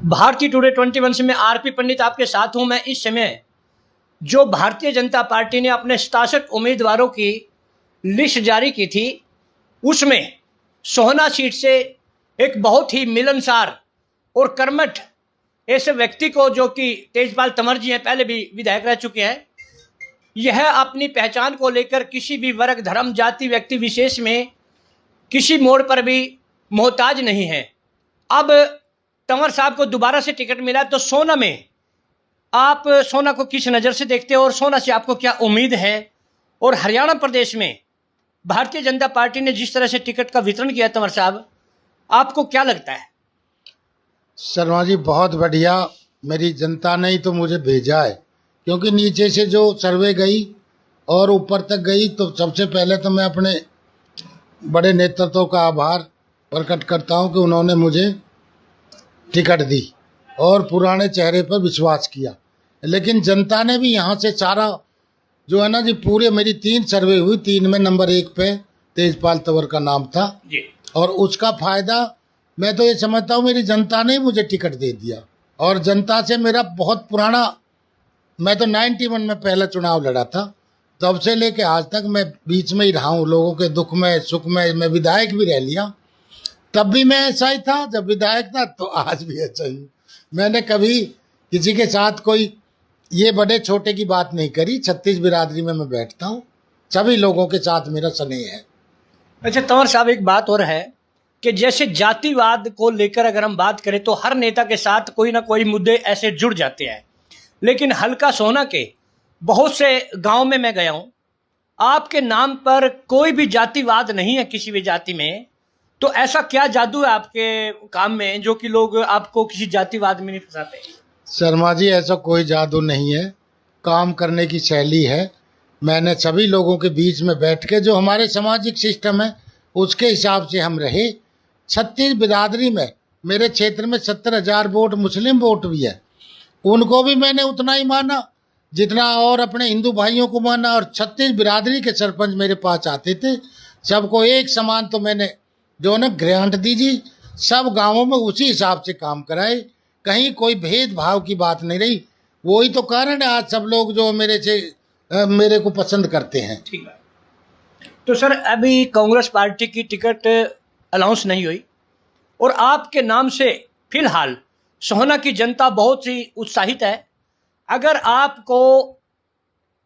भारतीय टुडे 21 से मैं आरपी पंडित आपके साथ हूं। मैं इस समय जो भारतीय जनता पार्टी ने अपने 67 उम्मीदवारों की लिस्ट जारी की थी, उसमें सोहना सीट से एक बहुत ही मिलनसार और कर्मठ ऐसे व्यक्ति को, जो कि तेजपाल तंवर जी हैं, पहले भी विधायक रह चुके हैं, यह अपनी पहचान को लेकर किसी भी वर्ग, धर्म, जाति, व्यक्ति विशेष में किसी मोड़ पर भी मोहताज नहीं है। अब तंवर साहब को दोबारा से टिकट मिला, तो सोहना में आप सोहना को किस नज़र से देखते हो और सोहना से आपको क्या उम्मीद है? और हरियाणा प्रदेश में भारतीय जनता पार्टी ने जिस तरह से टिकट का वितरण किया, तंवर साहब, आपको क्या लगता है? शर्मा जी, बहुत बढ़िया। मेरी जनता ने ही तो मुझे भेजा है, क्योंकि नीचे से जो सर्वे गई और ऊपर तक गई, तो सबसे पहले तो मैं अपने बड़े नेतृत्व का आभार प्रकट करता हूं कि उन्होंने मुझे टिकट दी और पुराने चेहरे पर विश्वास किया। लेकिन जनता ने भी यहाँ से सारा जो है ना जी, पूरे मेरी 3 सर्वे हुई, 3 में नंबर 1 पे तेजपाल तंवर का नाम था जी। और उसका फायदा मैं तो ये समझता हूँ मेरी जनता ने मुझे टिकट दे दिया। और जनता से मेरा बहुत पुराना, मैं तो 91 में पहला चुनाव लड़ा था, तब से लेके आज तक मैं बीच में ही रहा हूँ। लोगों के दुख में सुख में मैं विधायक भी रह लिया, तब भी मैं ऐसा ही था जब विधायक था, तो आज भी ऐसा ही। मैंने कभी किसी के साथ कोई ये बड़े छोटे की बात नहीं करी। 36 बिरादरी में मैं बैठता हूँ, सभी लोगों के साथ मेरा स्नेह है। अच्छा तंवर साहब, एक बात और है कि जैसे जातिवाद को लेकर अगर हम बात करें तो हर नेता के साथ कोई ना कोई मुद्दे ऐसे जुड़ जाते हैं, लेकिन हल्का सोहना के बहुत से गांव में मैं गया हूं, आपके नाम पर कोई भी जातिवाद नहीं है किसी भी जाति में। तो ऐसा क्या जादू है आपके काम में जो कि लोग आपको किसी जातिवाद में नहीं फंसाते? शर्मा जी, ऐसा कोई जादू नहीं है, काम करने की शैली है। मैंने सभी लोगों के बीच में बैठ के, जो हमारे सामाजिक सिस्टम है उसके हिसाब से हम रहे। 36 बिरादरी में मेरे क्षेत्र में 70,000 वोट मुस्लिम वोट भी है, उनको भी मैंने उतना ही माना जितना और अपने हिंदू भाइयों को माना। और 36 बिरादरी के सरपंच मेरे पास आते थे, सबको एक समान तो मैंने जो ना ग्रांट दीजिए, सब गांवों में उसी हिसाब से काम कराए, कहीं कोई भेदभाव की बात नहीं रही। वही तो कारण है आज सब लोग जो मेरे को पसंद करते हैं। ठीक है। तो सर, अभी कांग्रेस पार्टी की टिकट अनाउंस नहीं हुई और आपके नाम से फिलहाल सोहना की जनता बहुत ही उत्साहित है। अगर आपको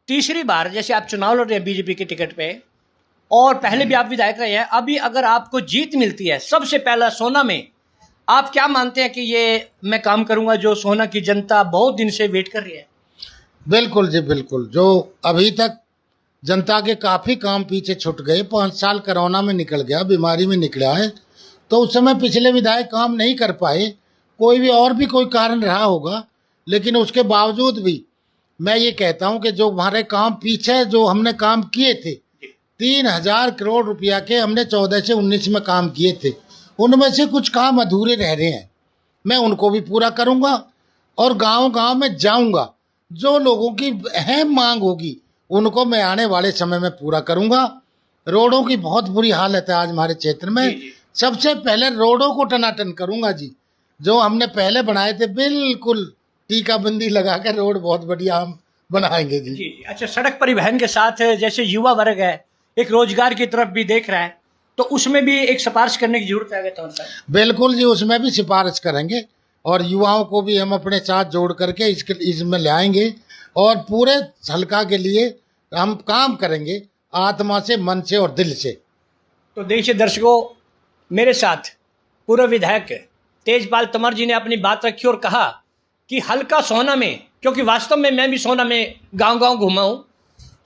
तीसरी बार, जैसे आप चुनाव लड़ रहे हैं बीजेपी के टिकट पे और पहले भी आप विधायक रहे हैं, अभी अगर आपको जीत मिलती है, सबसे पहला सोहना में आप क्या मानते हैं कि ये मैं काम करूंगा जो सोहना की जनता बहुत दिन से वेट कर रही है? बिल्कुल जी, बिल्कुल। जो अभी तक जनता के काफ़ी काम पीछे छूट गए, 5 साल कोरोना में निकल गया, बीमारी में निकला है, तो उस समय पिछले विधायक काम नहीं कर पाए, कोई भी और भी कोई कारण रहा होगा। लेकिन उसके बावजूद भी मैं ये कहता हूँ कि जो हमारे काम पीछे जो हमने काम किए थे, 3,000 करोड़ रुपया के हमने 14 से 19 में काम किए थे, उनमें से कुछ काम अधूरे रह रहे हैं, मैं उनको भी पूरा करूँगा और गांव-गांव में जाऊँगा। जो लोगों की अहम मांग होगी उनको मैं आने वाले समय में पूरा करूँगा। रोडों की बहुत बुरी हालत है आज हमारे क्षेत्र में, सबसे पहले रोडों को टनाटन करूँगा जी। जो हमने पहले बनाए थे बिल्कुल टीकाबंदी लगा कर रोड बहुत बढ़िया हम बनाएंगे जी। जी। अच्छा, सड़क परिवहन के साथ जैसे युवा वर्ग है, एक रोजगार की तरफ भी देख रहा है, तो उसमें भी एक सिफारिश करने की जरूरत है तंवर साहब? बिल्कुल जी, उसमें भी सिफारिश करेंगे और युवाओं को भी हम अपने साथ जोड़ करके इसमें ले आएंगे और पूरे हल्का के लिए हम काम करेंगे, आत्मा से, मन से और दिल से। तो देखिए दर्शकों, मेरे साथ पूर्व विधायक तेजपाल तंवर जी ने अपनी बात रखी और कहा कि हल्का सोहना में, क्योंकि वास्तव में मैं भी सोहना में गांव-गांव घूमा हूँ,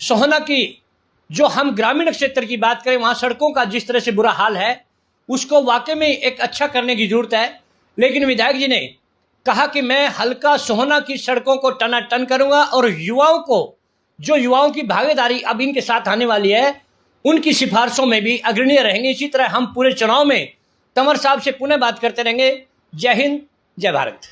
सोहना की जो हम ग्रामीण क्षेत्र की बात करें, वहाँ सड़कों का जिस तरह से बुरा हाल है, उसको वाकई में एक अच्छा करने की जरूरत है। लेकिन विधायक जी ने कहा कि मैं हल्का सोहना की सड़कों को टनाटन करूंगा और युवाओं को, जो युवाओं की भागीदारी अब इनके साथ आने वाली है, उनकी सिफारिशों में भी अग्रणीय रहेंगे। इसी तरह हम पूरे चुनाव में तंवर साहब से पुनः बात करते रहेंगे। जय हिंद, जय भारत।